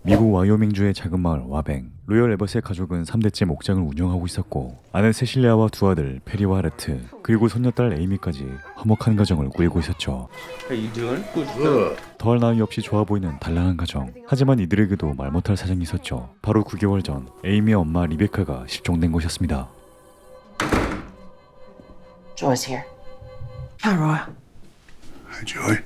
미국 와이오밍주의 작은 마을 와뱅. 로열 에버스의 가족은 3대째 목장을 운영하고 있었고 아내 세실리아와 두 아들 페리와 레트 그리고 손녀딸 에이미까지 화목한 가정을 꾸리고 있었죠. 더할 나위 없이 좋아 보이는 단란한 가정. 하지만 이들에게도 말 못할 사정이 있었죠. 바로 9개월 전 에이미의 엄마 리베카가 실종된 것이었습니다. Joy's here. Hi, Roy. Hi, Joy.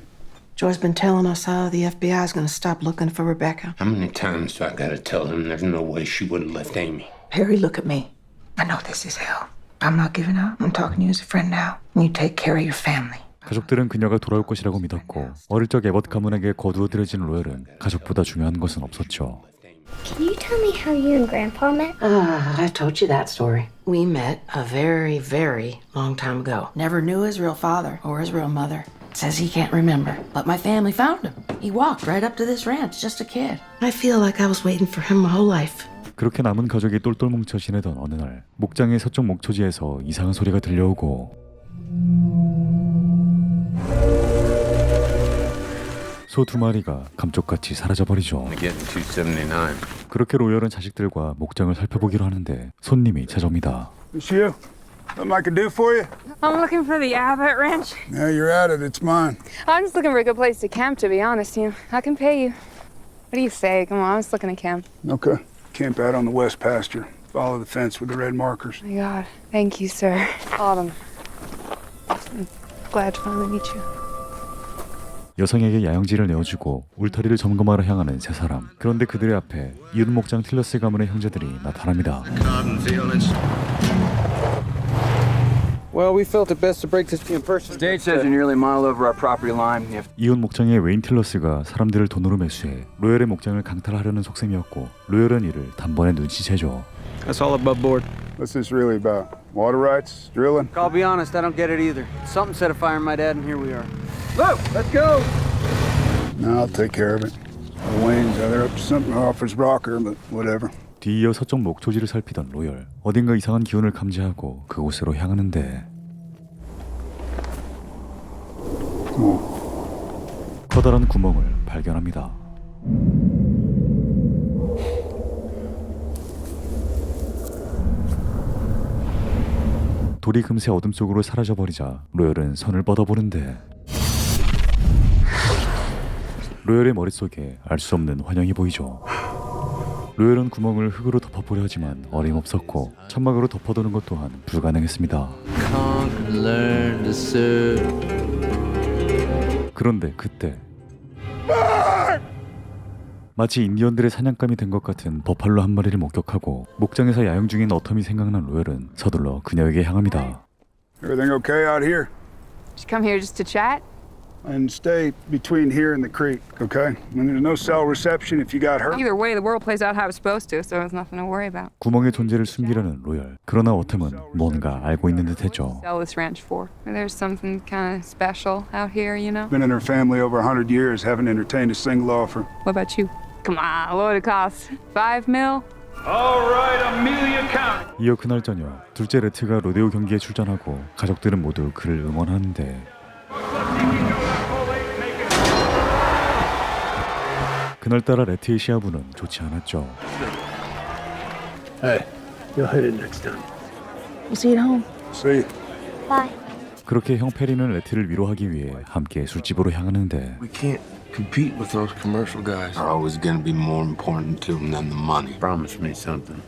Joy's been telling us the FBI's gonna stop looking for Rebecca. How many times do I gotta tell him there's no way she would have left Amy? Perry, look at me. I know this is hell. I'm not giving up. I'm talking to you as a friend now. You take care of your family. 가족들은 그녀가 돌아올 것이라고 믿었고 어릴 적 에버트 가문에게 거두어들여진 로열은 가족보다 중요한 것은 없었죠. Can you tell me how you and Grandpa met? I told you that story. We met a very, very long time ago. Never knew his real father or his real mother. Says he can't remember, but my family found him. He walked right up to this ranch, just a kid. I feel like I was waiting for him my whole life. 그렇게 남은 가족이 똘똘 뭉쳐 지내던 어느 날 목장의 서쪽 목초지에서 이상한 소리가 들려오고 소 2마리가 감쪽같이 사라져버리죠. 그렇게 로열은 자식들과 목장을 살펴보기로 하는데 손님이 찾아옵니다. It's you. Something I can do for you? I'm looking for the Abbott Ranch. Yeah, you're at it. It's mine. I'm just looking for a good place to camp, to be honest. I can pay you. What do you say? Come on, I'm just looking to camp. Okay. Camp out on the west pasture. Follow the fence with the red markers. Oh my God. Thank you, sir. Autumn. I'm glad to finally meet you. 여성에게 야영지를 내어주고 울타리를 점검하러 향하는 세 사람. 그런데 그들의 앞에 이웃 목장 틸러스 가문의 형제들이 나타납니다. Well, we felt it best to break this to you in person. State says you're nearly a mile over our property line. 이웃 목장의 웨인 틸러스가 사람들을 돈으로 매수해 로열의 목장을 강탈하려는 속셈이었고 로열은 이를 단번에 눈치채죠. That's all above board. What's this really about? Water rights? Drilling? I'll be honest, I don't get it either. Something set a fire in my dad, and here we are. Look, let's go! No, I'll take care of it. The Wayne's they're up to something off his rocker, but whatever. 뒤이어 서쪽 목초지를 살피던 로열. 어딘가 이상한 기운을 감지하고 그곳으로 향하는데 커다란 구멍을 발견합니다. 돌이 금세 어둠 속으로 사라져버리자 로열은 손을 뻗어보는데 로열의 머릿속에 알 수 없는 환영이 보이죠. 로열은 구멍을 흙으로 덮어보려 하지만 어림없었고 천막으로 덮어두는 것 또한 불가능했습니다. 그런데 그때 마치 인디언들의 사냥감이 된 것 같은 버팔로 한 마리를 목격하고 목장에서 야영 중인 어텀이 생각난 로열은 서둘러 그녀에게 향합니다. Everything okay out here? Did you come here just to chat? And stay between here and the creek, okay? And there's no cell reception if you got hurt. Either way, the world plays out how it's supposed to, so there's nothing to worry about. 구멍의 존재를 숨기려는 로열. 그러나 어텀은 뭔가 알고 있는 듯했죠. Sell this ranch for? There's something kind of special out here, you know? Been in her family over 100 years, haven't entertained a single offer. What about you? Come on, what would it cost? $5 million? 이어 그날 저녁 둘째 레트가 로데오 경기에 출전하고 가족들은 모두 그를 응원하는데 그날따라 레트의 시아부는 좋지 않았죠. Hey, you'll hit it next time. We'll see you at home. See you. Bye. 그렇게 형 페리는 레트를 위로하기 위해 함께 술집으로 향하는데 We can't compete with those commercial guys. Are always gonna be more important to them than the money. Promise me something.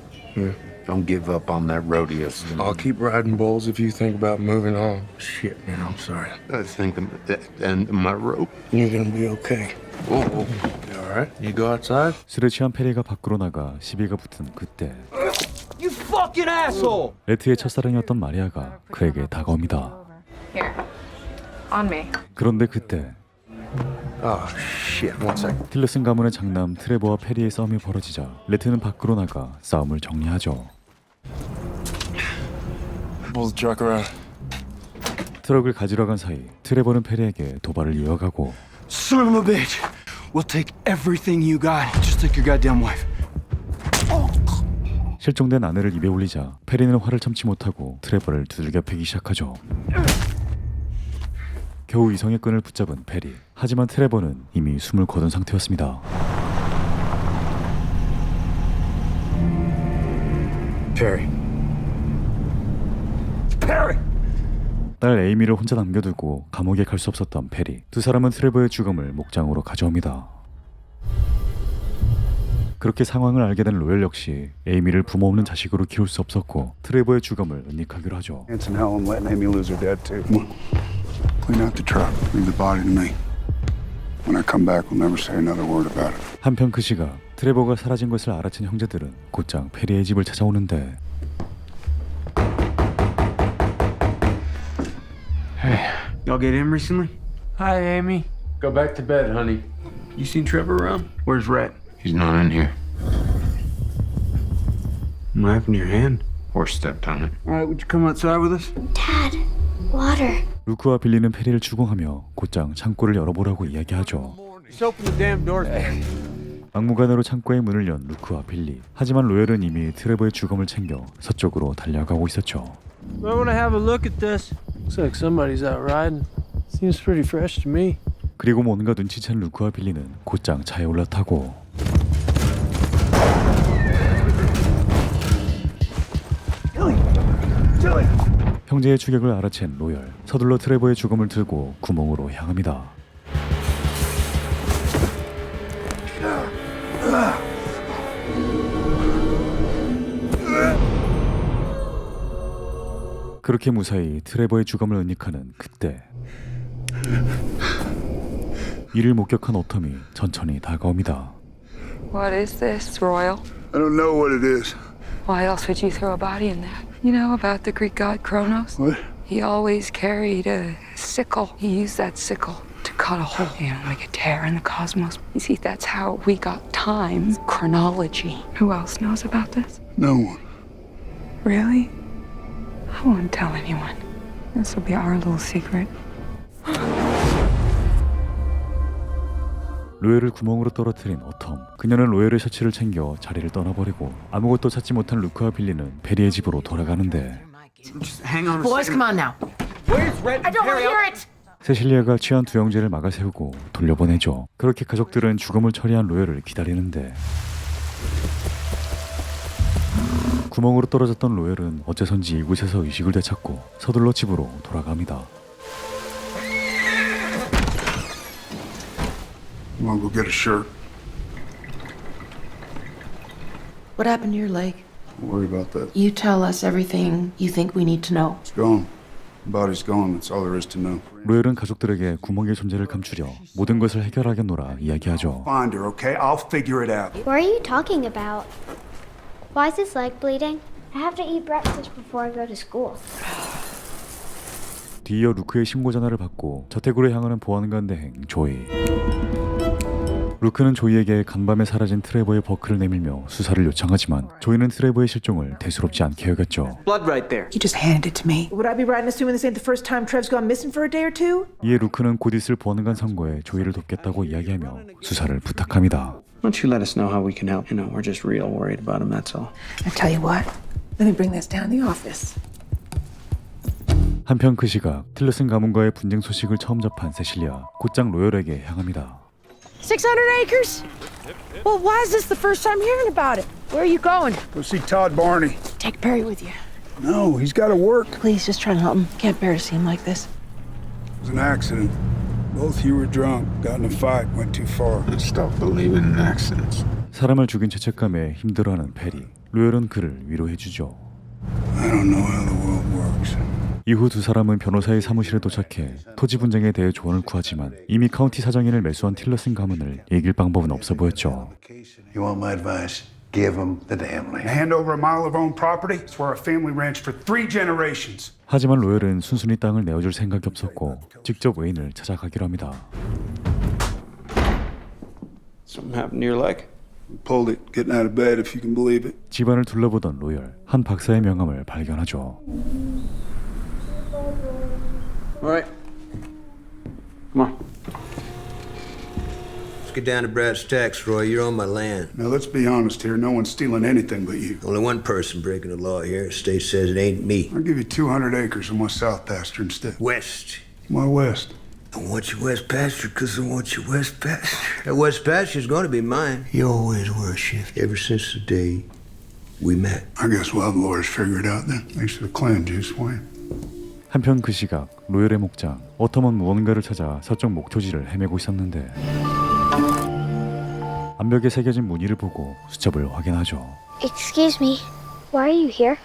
Don't give up on that rodeo. I'll keep riding bulls if you think about moving on. Shit, man, I'm sorry. I think I'm at the end of my rope. You're gonna be okay. Whoa, whoa. You all right? You go outside? 술에 취한 페리가 밖으로 나가 시비가 붙은 그때 You fucking asshole! 레트의 첫사랑이었던 마리아가 그에게 다가옵니다. Here. On me. 그런데 그때 Oh, shit. One second. 틸러슨 가문의 장남 트레버와 페리의 싸움이 벌어지자 레트는 밖으로 나가 싸움을 정리하죠. Pull the truck around. 트럭을 가지러 간 사이 트레버는 페리에게 도발을 이어가고 Son of a bitch! We'll take everything you got, just like your goddamn wife. 실종된 아내를 입에 올리자 페리는 화를 참지 못하고 트레버를 두들겨 패기 시작하죠. 겨우 이성의 끈을 붙잡은 페리. 하지만 트레버는 이미 숨을 거둔 상태였습니다. Perry. Perry! 딸 에이미를 혼자 남겨두고 감옥에 갈 수 없었던 페리. 두 사람은 트레버의 죽음을 목장으로 가져옵니다. 그렇게 상황을 알게 된 로열 역시 에이미를 부모 없는 자식으로 키울 수 없었고 트레버의 죽음을 은닉하기로 하죠. Hanson Helen letting Amy lose her dad too. Come on. Clean out the truck. Leave the body to me. When I come back, we'll never say another word about it. 한편 그 시각 트레버가 사라진 것을 알아챈 형제들은 곧장 페리의 집을 찾아오는데 Y'all get in recently? Hi, Amy. Go back to bed, honey. You seen Trevor around? Where's Rhett? He's not in here. What happened to your hand? Horse stepped on it. All right, would you come outside with us? Dad, water. 루크와 빌리는 페리를 추궁하며 곧장 창고를 열어보라고 이야기하죠. Just open the damn door. 막무가내로 창고의 문을 연 루크와 빌리. 하지만 로열은 이미 트레버의 죽음을 챙겨 서쪽으로 달려가고 있었죠. I want to have a look at this. Looks like somebody's out riding. Seems pretty fresh to me. 그리고 뭔가 눈치챈 루크와 빌리는 곧장 차에 올라타고 형제의 추격을 알아챈 로열. 서둘러 트레버의 죽음을 들고 구멍으로 향합니다. 그렇게 무사히 트레버의 죽음을 은닉하는 그때 이를 목격한 오텀이 천천히 다가옵니다. What is this, Royal? I don't know what it is. Why else would you throw a body in there? You know about the Greek god Kronos? What? He always carried a sickle. He used that sickle to cut a hole, make a tear in the cosmos. You see, that's how we got time, chronology. Who else knows about this? No one. Really? I won't tell anyone. This will be our little secret. 로열을 구멍으로 떨어뜨린 오텀. 그녀는 로열의 셔츠를 챙겨 자리를 떠나버리고 아무것도 찾지 못한 루크와 빌리는 페리의 집으로 돌아가는데 Just hang on a Boys, second. come on now. Where's Rhett? I don't want to hear it. 세실리아가 취한 두 형제를 막아세우고 돌려보내죠. 그렇게 가족들은 죽음을 처리한 로열을 기다리는데 구멍으로 떨어졌던 로열은 어째선지 이곳에서 의식을 되찾고 서둘러 집으로 돌아갑니다. I'm gonna go get a shirt. What happened to your leg? Don't worry about that. You tell us everything you think we need to know. It's gone. The body's gone. That's all there is to know. 로열은 가족들에게 구멍의 존재를 감추려 모든 것을 해결하겠노라 이야기하죠. Find her, okay? I'll figure it out. What are you talking about? Why is his leg bleeding? I have to eat breakfast before I go to school. 뒤이어 루크의 신고 전화를 받고 저택으로 향하는 보안관 대행 조이. 루크는 조이에게 간밤에 사라진 트레버의 버크를 내밀며 수사를 요청하지만 조이는 트레버의 실종을 대수롭지 않게 여겼죠. Blood right there. You just handed it to me. Would I be right in assuming this ain't the first time Trev's gone missing for a day or two? 이에 루크는 곧 있을 보안관 선거에 조이를 돕겠다고 이야기하며 수사를 부탁합니다. Why don't you let us know how we can help? You know, we're just real worried about him, that's all. I tell you what, let me bring this down to the office. 한편 그 시각 틸러슨 가문과의 분쟁 소식을 처음 접한 세실리아 곧장 로열에게 향합니다. 600 acres? Well, why is this the first time hearing about it? Where are you going? Go see Todd Barney. Take Perry with you. No, he's got to work. Please, just try to help him. Can't bear to see him like this. It was an accident. Both you were drunk, got in a fight, went too far. Stop believing in accidents. 사람을 죽인 죄책감에 힘들어하는 페리. 로열은 그를 위로해주죠. I don't know how the world works. 이후 두 사람은 변호사의 사무실에 도착해 토지 분쟁에 대해 조언을 구하지만 이미 카운티 사정인을 매수한 틸러슨 가문을 이길 방법은 없어 보였죠. You want my advice? Give him the damn land. Hand over a mile of owned property? It's where our family ranched for 3 generations. 하지만 로열은 순순히 땅을 내어줄 생각이 없었고 직접 웨인을 찾아가기로 합니다. Something happened to your leg? Pulled it, getting out of bed, if you can believe it. 집안을 둘러보던 로열, 한 박사의 명함을 발견하죠. All right. Come on. Let's get down to brass tacks, Roy. You're on my land. Now, let's be honest here. No one's stealing anything but you. Only one person breaking the law here. State says it ain't me. I'll give you 200 acres in West South Pasture instead. West. Why West? I want your West Pasture because I want your West Pasture. That West Pasture's going to be mine. You always were, Shift. Ever since the day we met. I guess we'll have lawyers figure it out then. Thanks for the clan, Juice Wayne. 한편 그 시각 로열의 목장 어텀은 무언가를 찾아 서쪽 목초지를 헤매고 있었는데 암벽에 새겨진 무늬를 보고 수첩을 확인하죠. Excuse me. Why are you here?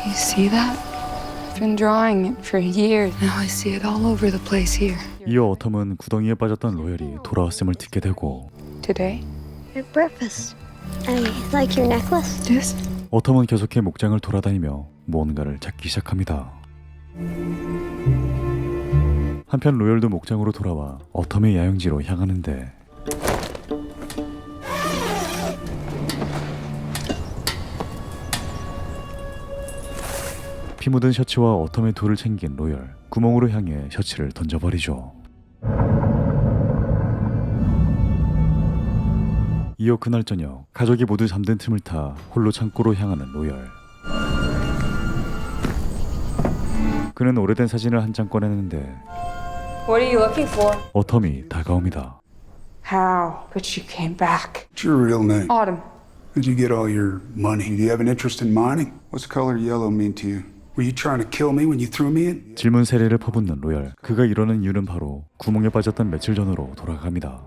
You see that? I've been drawing it for years. Now I see it all over the place here. 이어 어텀은 구덩이에 빠졌던 로열이 돌아왔음을 듣게 되고 Today? Your breakfast. I like your necklace. This? 어텀은 계속해 목장을 돌아다니며 무언가를 찾기 시작합니다. 한편 로열도 목장으로 돌아와 어텀의 야영지로 향하는데 피 묻은 셔츠와 어텀의 돌을 챙긴 로열, 구멍으로 향해 셔츠를 던져버리죠. 이어 그날 저녁 가족이 모두 잠든 틈을 타 홀로 창고로 향하는 로열. 그는 오래된 사진을 한 장 꺼내는데 What are you looking for? 어텀이 다가옵니다. How? But she came back. What's your real name? Autumn. Where'd you get all your money? Do you have an interest in mining? What's the color yellow mean to you? Were you trying to kill me when you threw me in? 질문 세례를 퍼붓는 로열. 그가 이러는 이유는 바로 구멍에 빠졌던 며칠 전으로 돌아갑니다.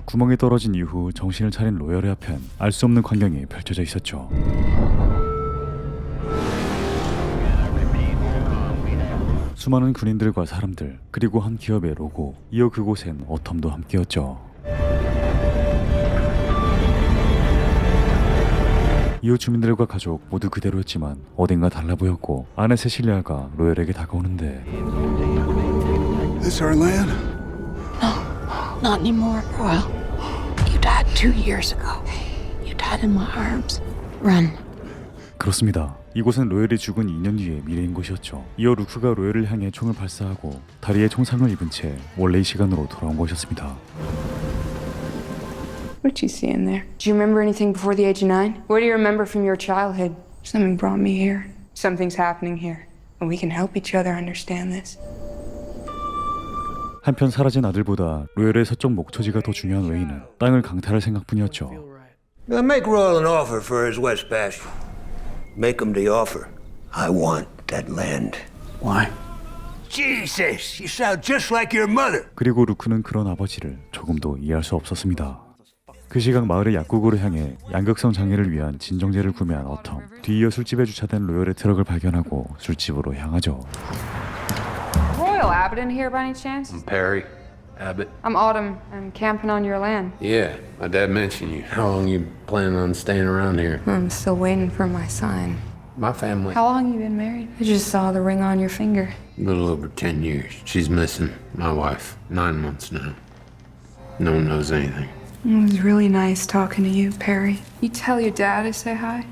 구멍에 떨어진 이후 정신을 차린 로열의 앞엔 알 수 없는 광경이 펼쳐져 있었죠. 수많은 군인들과 사람들, 그리고 한 기업의 로고, 이어 그곳엔 어텀도 함께였죠. 이웃 주민들과 가족 모두 그대로였지만 어딘가 달라 보였고 아내 세실리아가 로열에게 다가오는데 This our land? Not anymore, Royal. You died 2 years ago. You died in my arms. Run. 그렇습니다. 이곳은 로열이 죽은 2년 뒤의 미래인 곳이었죠. 이어 루크가 로열을 향해 총을 발사하고 다리에 총상을 입은 채 원래의 시간으로 돌아온 것이었습니다. What you see in there? Do you remember anything before the age of 9? What do you remember from your childhood? Something brought me here. Something's happening here. And we can help each other understand this. 한편 사라진 아들보다 로열의 서쪽 목초지가 더 중요한 웨이는 땅을 강탈할 생각뿐이었죠. Now make Royal an offer for his west pasture. Make him the offer. I want that land. Why? Jesus, you sound just like your mother. 그리고 루크는 그런 아버지를 조금도 이해할 수 없었습니다. 그 시각 마을의 약국으로 향해 양극성 장애를 위한 진정제를 구매한 어텀. 뒤이어 술집에 주차된 로열의 트럭을 발견하고 술집으로 향하죠. Royal Abbott in here by any chance? I'm Perry Abbott. I'm Autumn. I'm camping on your land. Yeah, my dad mentioned you. How long you planning on staying around here? I'm still waiting for my son. My family. How long you been married? I just saw the ring on your finger. A little over 10 years. She's missing. My wife. 9 months now. No one knows anything. It was really nice talking to you, Perry. You tell your dad to say hi?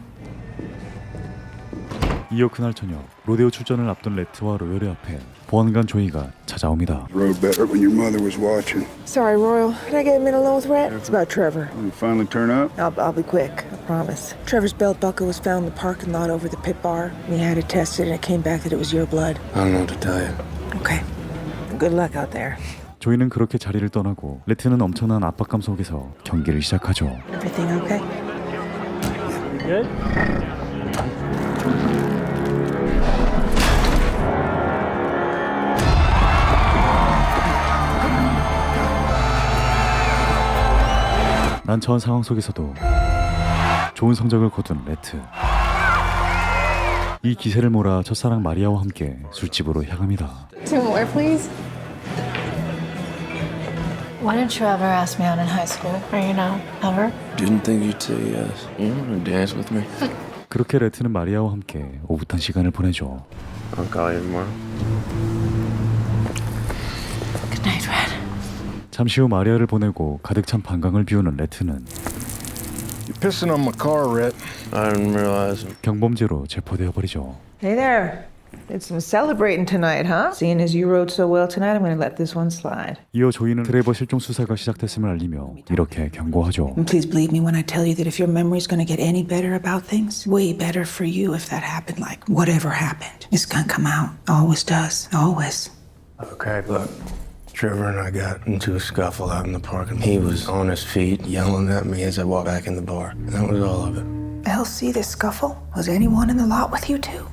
이어 그날 저녁 로데오 출전을 앞둔 레트와 로열의 앞에 보안관 조이가 찾아옵니다. Rode better when your mother was watching. Sorry, Royal. Can I get a minute alone with Rhett? It's about Trevor. You finally turn up? I'll be quick, I promise. Trevor's belt buckle was found in the parking lot over the pit bar. We had it tested and it came back that it was your blood. I don't know what to tell you. Okay. Good luck out there. 조이는 그렇게 자리를 떠나고 레트는 엄청난 압박감 속에서 경기를 시작하죠. Everything okay? Good? 난처한 상황 속에서도 좋은 성적을 거둔 레트. 이 기세를 몰아 첫사랑 마리아와 함께 술집으로 향합니다. Two more, please. Why didn't you ever ask me out in high school? Or, ever? Didn't think you'd say yes. You wanna dance with me? 그렇게 레트는 마리아와 함께 오붓한 시간을 보내죠. I'll call you tomorrow. Good night, Red. 잠시 후 마리아를 보내고 가득 찬 반강을 비우는 레트는 You're pissing on my car, Rhett. I didn't realize. 경범죄로 체포되어 버리죠. Hey there. It's some celebrating tonight, huh? Seeing as you rode so well tonight, I'm gonna let this one slide. 이어 조이는 트레버 실종 수사가 시작됐음을 알리며 이렇게 경고하죠. And please believe me when I tell you that if your memory's gonna get any better about things, way better for you if that happened, like whatever happened, it's gonna come out. Always does. Always. Okay, look. Trevor and I got into a scuffle out in the parking lot. He was on his feet, yelling at me as I walked back in the bar. That was all of it. else see this scuffle? Was anyone in the lot with you two?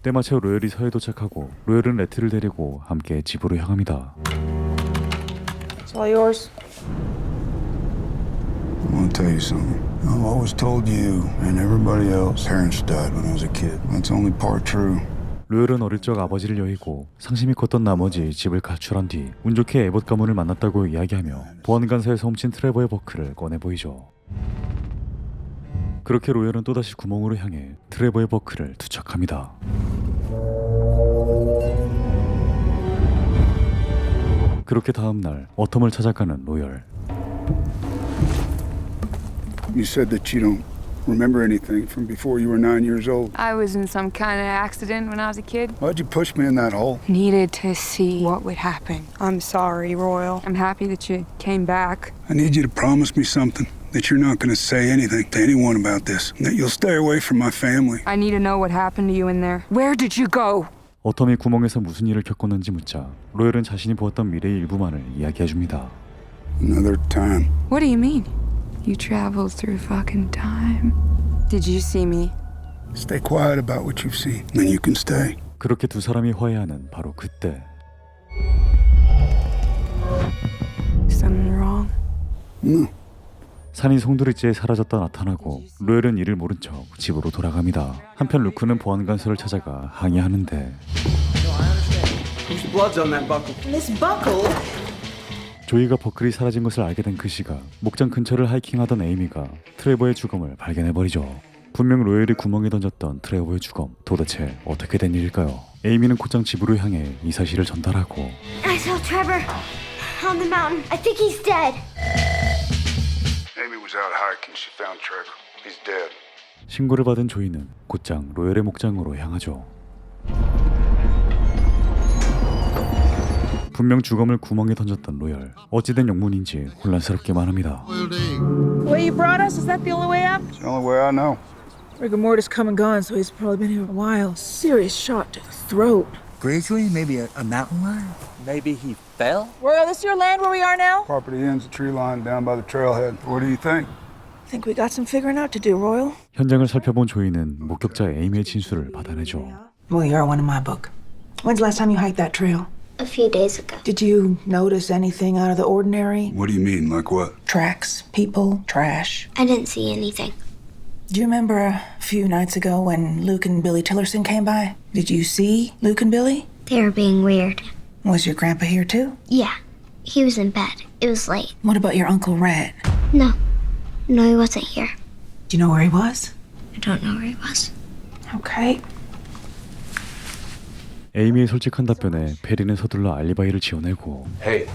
때마쳐 로열이 서해 도착하고 로열은 레트를 데리고 함께 집으로 향합니다. It's all yours. I want to tell you something. I've always told you and everybody else parents died when I was a kid. That's only part true. 로열은 어릴 적 아버지를 여의고 상심이 컸던 나머지 집을 가출한 뒤 운 좋게 에봇 가문을 만났다고 이야기하며 보안관서에서 훔친 트레버의 버크를 꺼내 보이죠. 그렇게 로열은 또다시 구멍으로 향해 트레버의 버크를 투척합니다. 그렇게 다음날 어텀을 찾아가는 로열. You said that you don't remember anything from before you were 9 years old. I was in some kind of accident when I was a kid. Why'd you push me in that hole? Needed to see what would happen. I'm sorry, Royal. I'm happy that you came back. I need you to promise me something. That you're not going to say anything to anyone about this. That you'll stay away from my family. I need to know what happened to you in there. Where did you go? 어텀이 구멍에서 무슨 일을 겪었는지 묻자 로열은 자신이 보았던 미래의 일부만을 이야기해줍니다. Another time. What do you mean? You traveled through fucking time. Did you see me? Stay quiet about what you've seen. Then you can stay. 그렇게 두 사람이 화해하는 바로 그때 Something wrong? No. 산이 송두리째에 사라졌다 나타나고 로열은 이를 모른 척 집으로 돌아갑니다. 한편 루크는 보안관서를 찾아가 항의하는데 Blood's on that buckle. Miss Buckle? 조이가 버클이 사라진 것을 알게 된 그 시각 목장 근처를 하이킹하던 에이미가 트레버의 죽음을 발견해버리죠. 분명 로열이 구멍에 던졌던 트레버의 죽음 도대체 어떻게 된 일일까요? 에이미는 곧장 집으로 향해 이 사실을 전달하고 I saw Trevor on the mountain. I think he's dead. Amy was out hiking. She found Trevor. He's dead. 신고를 받은 조이는 곧장 로열의 목장으로 향하죠. 분명 주검을 구멍에 던졌던 로열. 어찌된 영문인지 혼란스럽게만 합니다. The way you brought us, is that the only way up? It's the only way I know. Rigor mortis come and gone, so he's probably been here a while. Serious shot to the throat. Gradually, maybe a mountain lion? Maybe he fell? Royal, this your land where we are now? Property ends the tree line down by the trailhead. What do you think? Think we got some figuring out to do, Royal. 현장을 살펴본 조이는 목격자 에이미의 진술을 받아내죠. Well, you're one in my book. When's the last time you hiked that trail? A few days ago. Did you notice anything out of the ordinary? What do you mean? Like what? Tracks, people, trash. I didn't see anything. Do you remember a few nights ago when Luke and Billy Tillerson came by? Did you see Luke and Billy? They were being weird. Was your grandpa here too? Yeah. He was in bed. It was late. What about your Uncle Red? No. No, he wasn't here. Do you know where he was? I don't know where he was. Okay. 에이미의 솔직한 답변에 페리는 서둘러 알리바이를 지어내고 Hey,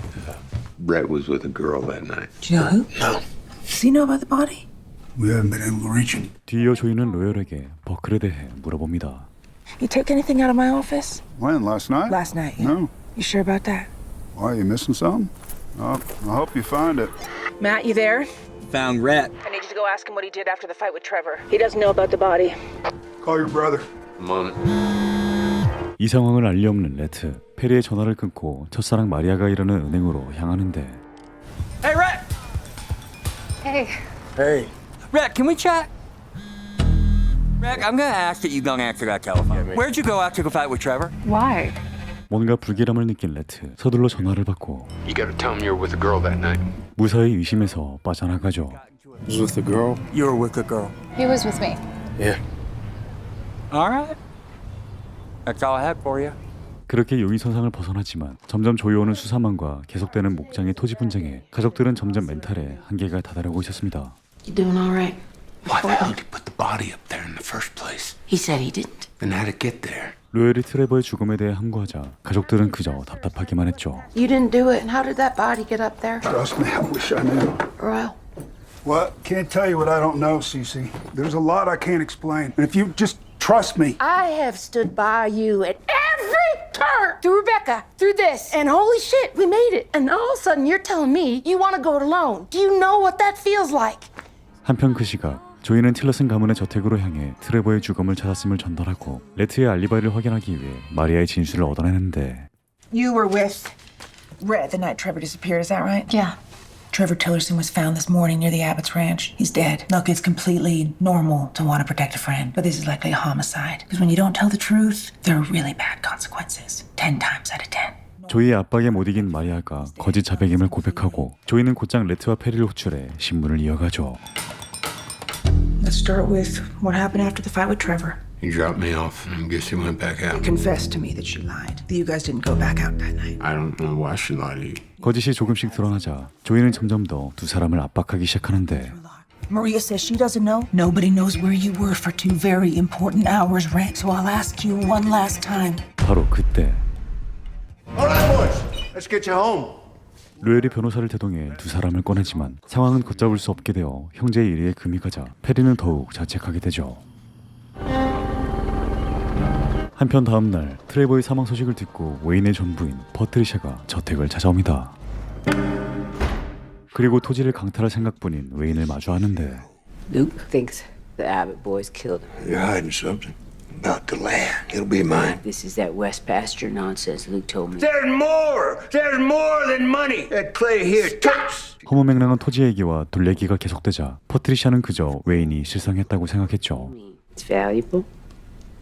Brett was with a girl that night. Do you know who? No. Does he know about the body? We haven't been able to reach him. 뒤이어 조이는 로열에게 버클에 대해 물어봅니다. You took anything out of my office? When? Last night? Last night. No. You sure about that? Why, you missing something? I hope you find it. Matt, you there? Found Rhett. I need you to go ask him what he did after the fight with Trevor. He doesn't know about the body. Call your brother. I'm on it. 이 상황을 알리 없는 레트. 페리의 전화를 끊고 첫사랑 마리아가 일하는 은행으로 향하는데 Hey, Rhett! Hey. Hey. Rhett, can we chat? Rhett, I'm gonna ask that you don't answer that telephone. Where'd you go after the fight with Trevor? Why? 뭔가 불길함을 느낀 레트. 서둘러 전화를 받고 You gotta tell him you were with a girl that night. 무사히 의심해서 빠져나가죠. Was with the girl? You were with the girl. He was with me. Yeah. All right. That's all I had for you. 그렇게 용의선상을 벗어나지만 점점 조이오는 수사망과 계속되는 목장의 토지 분쟁에 가족들은 점점 멘탈에 한계가 다다르고 있었습니다. You doing all right? Why the hell did he put the body up there in the first place? He said he didn't. Then how'd it get there? 로열이 트레버의 죽음에 대해 함구하자 가족들은 그저 답답하기만 했죠. You didn't do it. And how did that body get up there? Trust me, I wish I knew. Royal. What? Can't tell you what I don't know, Cece. There's a lot I can't explain. And if you just trust me. I have stood by you at every turn. Through Rebecca, through this. And holy shit, we made it. And all of a sudden you're telling me you want to go it alone. Do you know what that feels like? 한편 그 시각 조이는 틸러슨 가문의 저택으로 향해 트레버의 죽음을 찾았음을 전달하고 레트의 알리바이를 확인하기 위해 마리아의 진술을 얻어내는데 You were with Red the night Trevor disappeared, is that right? Yeah. Trevor Tillerson was found this morning near the Abbott's Ranch. He's dead. Look, it's completely normal to want to protect a friend, but this is likely a homicide. Because when you don't tell the truth, there are really bad consequences. 10 times out of 10. 조이의 압박에 못 이긴 마리아가 거짓 자백임을 고백하고 조이는 곧장 레트와 페리를 호출해 신문을 이어가죠. Let's start with what happened after the fight with Trevor. He dropped me off and I guess he went back out. Confessed to me that she lied. That you guys didn't go back out that night. I don't know why she lied to you. 거짓이 조금씩 드러나자 조이는 점점 더 두 사람을 압박하기 시작하는데 Maria says she doesn't know. Nobody knows where you were for 2 very important hours, Rent. So I'll ask you one last time. 바로 그때 Alright, boys. Let's get you home. 로엘이 변호사를 대동해 두 사람을 꺼내지만 상황은 걷잡을 수 없게 되어 형제의 일에 금이 가자 페리는 더욱 자책하게 되죠. 한편 다음 날 트레버의 사망 소식을 듣고 웨인의 전부인 퍼트리샤가 저택을 찾아옵니다. 그리고 토지를 강탈할 생각뿐인 웨인을 마주하는데 Luke thinks the Abbott boys killed him. You're hiding something about the land. It'll be mine. This is that West Pasture nonsense Luke told me. There's more! There's more than money! That clay here talks! 허무맹랑한 토지 얘기와 둘레기가 계속되자 퍼트리샤는 그저 웨인이 실성했다고 생각했죠. It's valuable.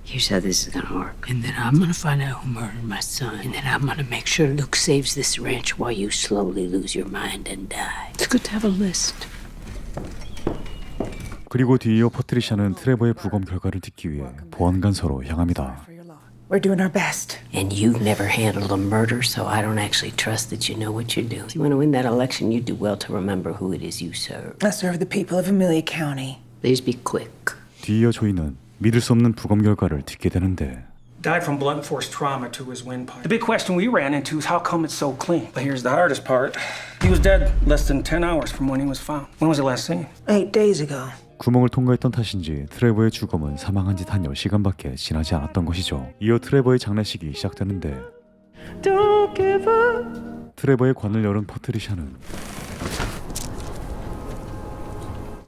Here's how this is gonna work. And then I'm gonna find out who murdered my son. And then I'm gonna make sure Luke saves this ranch while you slowly lose your mind and die. It's good to have a list. 그리고 뒤이어 퍼트리샤는 트레버의 부검 결과를 듣기 위해 보안관서로 향합니다. We're doing our best. And you've never handled a murder, so I don't actually trust that you know what you're doing. If you want to win that election, you do well to remember who it is you serve. I serve the people of Amelia County. Please be quick. 뒤이어 조이는 믿을 수 없는 부검 결과를 듣게 되는데 Died from blunt force trauma to his windpipe. The big question we ran into is how come it's so clean? But here's the hardest part. He was dead less than 10 hours from when he was found. When was he last seen? 8 days ago. 구멍을 통과했던 탓인지 트레버의 주검은 사망한 지 단 10시간밖에 지나지 않았던 것이죠. 이어 트레버의 장례식이 시작되는데 Don't give up. 트레버의 관을 열은 퍼트리샤는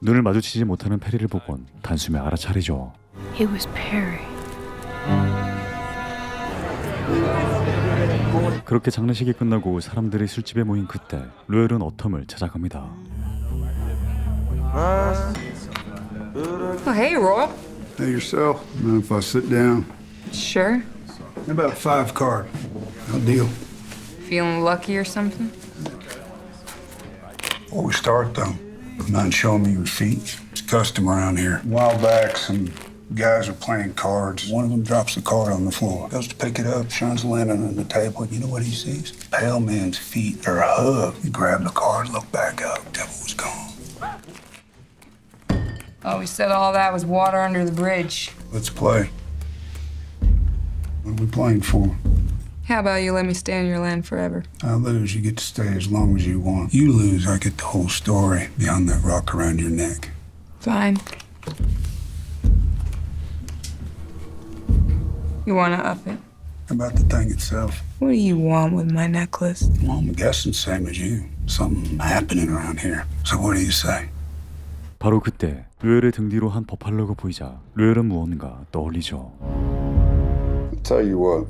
눈을 마주치지 못하는 페리를 보곤 단숨에 알아차리죠. It was Perry. 그렇게 장례식이 끝나고 사람들이 술집에 모인 그때 로엘은 어텀을 찾아갑니다. Oh, hey, Roy. Hey, yourself. Mind if I sit down? Sure. How about a 5 card? No deal. Feeling lucky or something? Before we start, though, mind showing me your feet? It's custom around here. A while back, some guys are playing cards. One of them drops the card on the floor. Goes to pick it up, shines the lantern on the table, and you know what he sees? Pale man's feet are hugged. He grabbed the card, looked back up, devil was gone. Oh, he said all that was water under the bridge. Let's play. What are we playing for? How about you let me stay on your land forever? I lose, you get to stay as long as you want. You lose, I get the whole story beyond that rock around your neck. Fine. You want to up it? How about the thing itself? What do you want with my necklace? Well, I'm guessing same as you. Something happening around here. So what do you say? 바로 그때 로엘의 등 뒤로 한 버팔로가 보이자 로엘은 무언가 떠올리죠. I'll tell you what.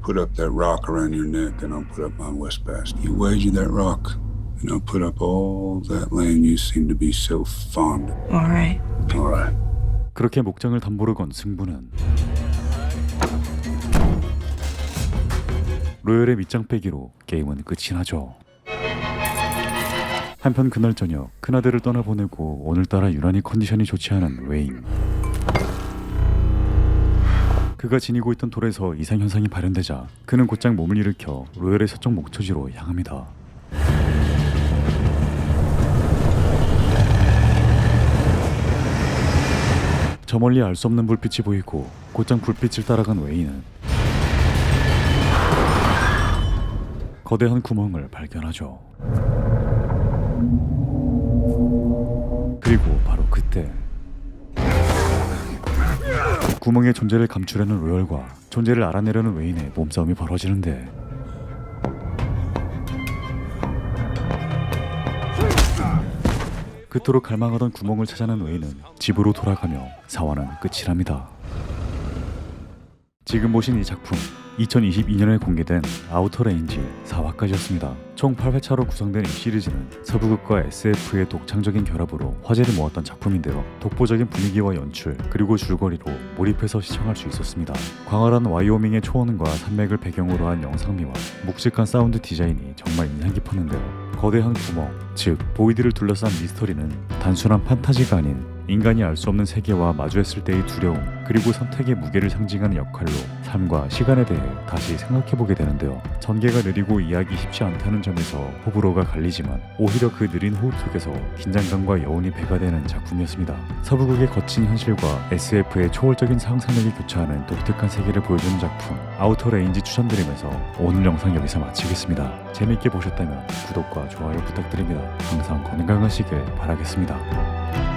Put up that rock around your neck and I'll put up my West Pasture. You wager that rock and I'll put up all that land you seem to be so fond of. All right. All right. 그렇게 목장을 담보로 건 승부는 로열의 밑장 빼기로 게임은 끝이 나죠. 한편 그날 저녁 큰아들을 떠나보내고 오늘따라 유난히 컨디션이 좋지 않은 웨인. 그가 지니고 있던 돌에서 이상현상이 발현되자 그는 곧장 몸을 일으켜 로열의 서쪽 목초지로 향합니다. 저 멀리 알 수 없는 불빛이 보이고 곧장 불빛을 따라간 웨인은 거대한 구멍을 발견하죠. 그리고 바로 그때 구멍의 존재를 감추려는 로열과 존재를 알아내려는 웨인의 몸싸움이 벌어지는데 그토록 갈망하던 구멍을 찾아낸 웨인은 집으로 돌아가며 사화는 끝이 납니다. 지금 보신 이 작품 2022년에 공개된 아우터 레인지 4화까지였습니다. 총 8회차로 구성된 이 시리즈는 서부극과 SF의 독창적인 결합으로 화제를 모았던 작품인데요. 독보적인 분위기와 연출 그리고 줄거리로 몰입해서 시청할 수 있었습니다. 광활한 와이오밍의 초원과 산맥을 배경으로 한 영상미와 묵직한 사운드 디자인이 정말 인상 깊었는데요. 거대한 구멍, 즉 보이드를 둘러싼 미스터리는 단순한 판타지가 아닌 인간이 알 수 없는 세계와 마주했을 때의 두려움 그리고 선택의 무게를 상징하는 역할로 삶과 시간에 대해 다시 생각해보게 되는데요. 전개가 느리고 이해하기 쉽지 않다는 점에서 호불호가 갈리지만 오히려 그 느린 호흡 속에서 긴장감과 여운이 배가 되는 작품이었습니다. 서부극의 거친 현실과 SF의 초월적인 상상력이 교차하는 독특한 세계를 보여주는 작품 아우터 레인지 추천드리면서 오늘 영상 여기서 마치겠습니다. 재밌게 보셨다면 구독과 좋아요 부탁드립니다. 항상 건강하시길 바라겠습니다.